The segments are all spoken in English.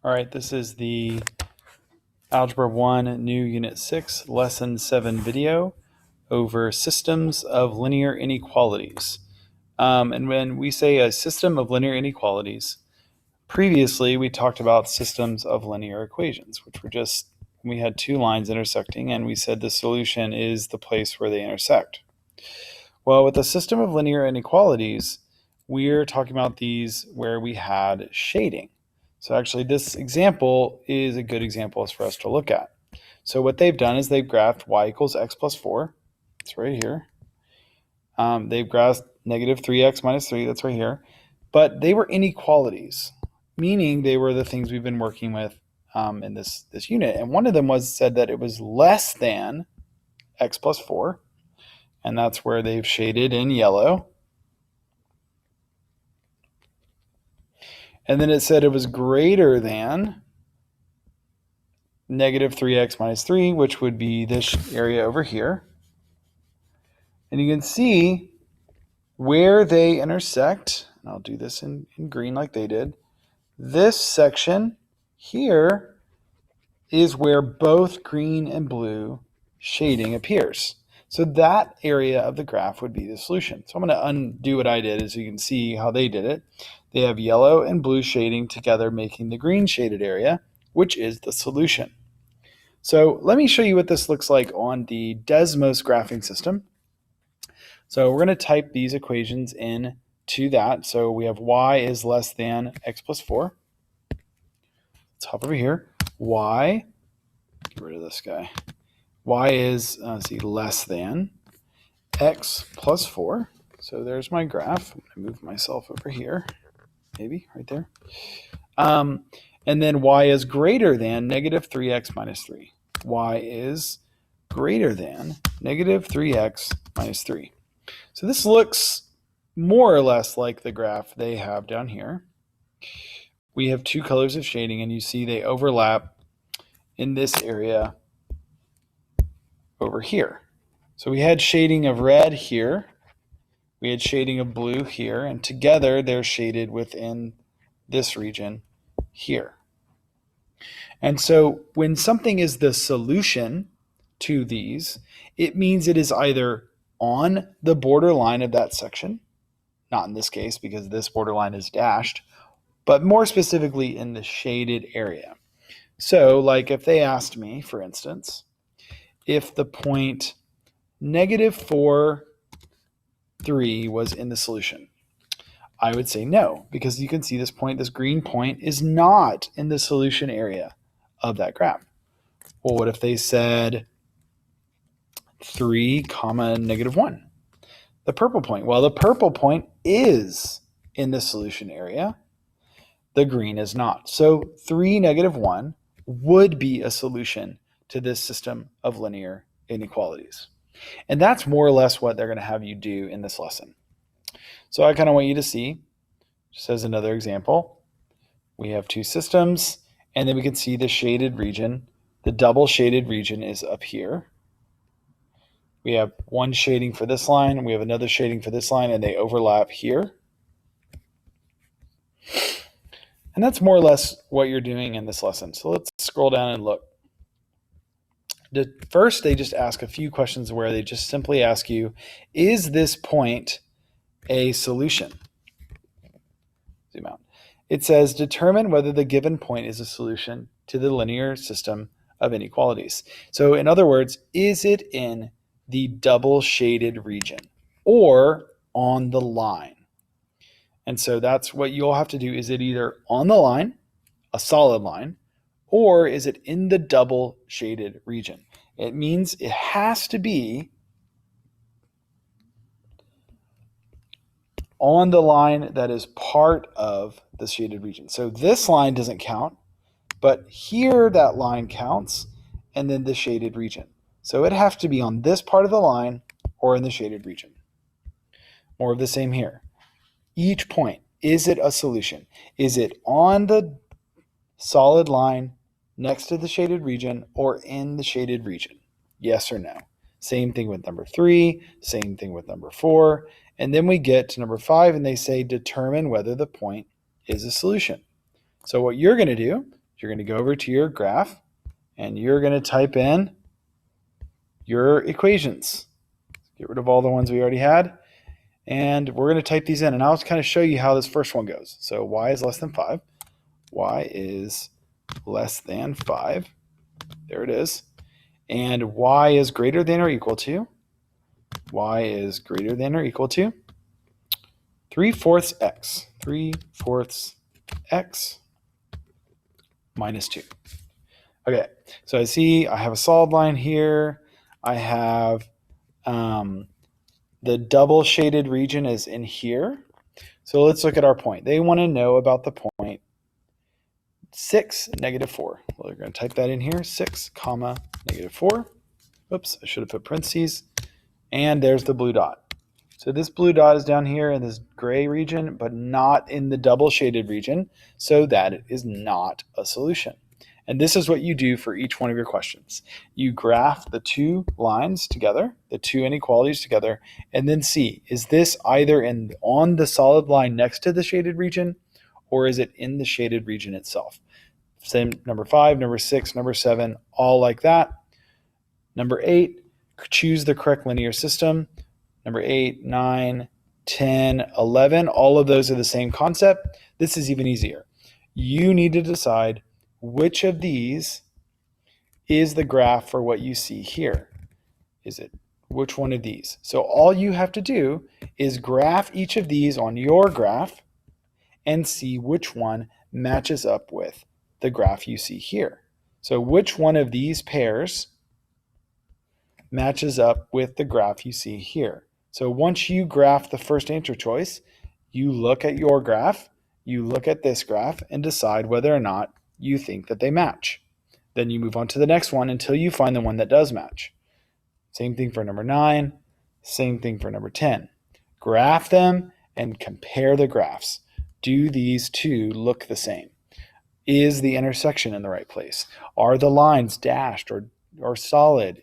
All right, this is the Algebra 1 New Unit 6 Lesson 7 video over systems of linear inequalities. And when we say a system of linear inequalities, previously we talked about systems of linear equations, which were just, we had two lines intersecting and we said the solution is the place where they intersect. Well, with a system of linear inequalities, we're talking about these where we had shading. So actually this example is a good example for us to look at. So what they've done is they've graphed y equals x plus 4. It's right here. They've graphed negative 3x minus 3. That's right here. But they were inequalities, meaning they were the things we've been working with in this unit. And one of them said that it was less than x plus 4. And that's where they've shaded in yellow. And then it said it was greater than negative 3x minus 3, which would be this area over here. And you can see where they intersect. And I'll do this in green like they did. This section here is where both green and blue shading appears. So that area of the graph would be the solution. So I'm going to undo what I did, as you can see how they did it. They have yellow and blue shading together, making the green shaded area, which is the solution. So let me show you what this looks like on the Desmos graphing system. So we're going to type these equations in to that. So we have y is less than x plus 4. Let's hop over here. Y, get rid of this guy. Y is, less than x plus 4. So there's my graph. I'm going to move myself over here, maybe right there. And then y is greater than negative 3x minus 3. Y is greater than negative 3x minus 3. So this looks more or less like the graph they have down here. We have two colors of shading, and you see they overlap in this area over here. So we had shading of red here. We had shading of blue here, and together they're shaded within this region here. And so when something is the solution to these, it means it is either on the border line of that section, not in this case because this border line is dashed, but more specifically in the shaded area. So like if they asked me, for instance, if the point negative 4, 3 was in the solution, I would say no, because you can see this point, this green point, is not in the solution area of that graph. Well, what if they said 3 comma negative 1? The purple point. Well, the purple point is in the solution area. The green is not. So 3, negative 1 would be a solution to this system of linear inequalities. And that's more or less what they're going to have you do in this lesson. So I kind of want you to see, just as another example, we have two systems, and then we can see the shaded region. The double shaded region is up here. We have one shading for this line, and we have another shading for this line, and they overlap here. And that's more or less what you're doing in this lesson. So let's scroll down and look. First, they just ask a few questions where they just simply ask you, is this point a solution? Zoom out. It says, determine whether the given point is a solution to the linear system of inequalities. So in other words, is it in the double shaded region or on the line? And so that's what you'll have to do. Is it either on the line, a solid line, or is it in the double shaded region? It means it has to be on the line that is part of the shaded region. So this line doesn't count, but here that line counts, and then the shaded region. So it has to be on this part of the line or in the shaded region. More of the same here. Each point, is it a solution? Is it on the solid line next to the shaded region or in the shaded region? Yes or no? Same thing with number 3, same thing with number 4. And then we get to number 5 and they say determine whether the point is a solution. So what you're going to do You're going to go over to your graph and you're going to type in your equations. Get rid of all the ones we already had. And we're going to type these in. And I'll kind of show you how this first one goes. So y is less than 5. Y is less than 5. There it is. And y is greater than or equal to. Y is greater than or equal to 3/4 x. 3/4 x minus 2. Okay, so I see I have a solid line here. I have the double shaded region is in here. So let's look at our point. They want to know about the point 6, -4. Well, we're going to type that in here, 6, comma, -4. Oops, I should have put parentheses. And there's the blue dot. So this blue dot is down here in this gray region, but not in the double shaded region. So that is not a solution. And this is what you do for each one of your questions. You graph the two lines together, the two inequalities together, and then see, is this either on the solid line next to the shaded region, or is it in the shaded region itself? Same number 5, number 6, number 7, all like that. Number 8, choose the correct linear system. Number 8, 9, 10, 11, all of those are the same concept. This is even easier. You need to decide which of these is the graph for what you see here. Is it which one of these? So all you have to do is graph each of these on your graph and see which one matches up with the graph you see here. So which one of these pairs matches up with the graph you see here. So once you graph the first answer choice, you look at your graph, you look at this graph, and decide whether or not you think that they match. Then you move on to the next one until you find the one that does match. Same thing for number 9, same thing for number 10. Graph them and compare the graphs. Do these two look the same? Is the intersection in the right place? Are the lines dashed or solid?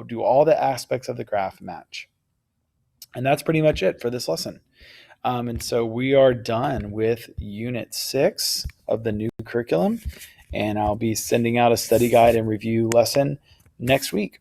Do all the aspects of the graph match? And that's pretty much it for this lesson. And so we are done with Unit 6 of the new curriculum, and I'll be sending out a study guide and review lesson next week.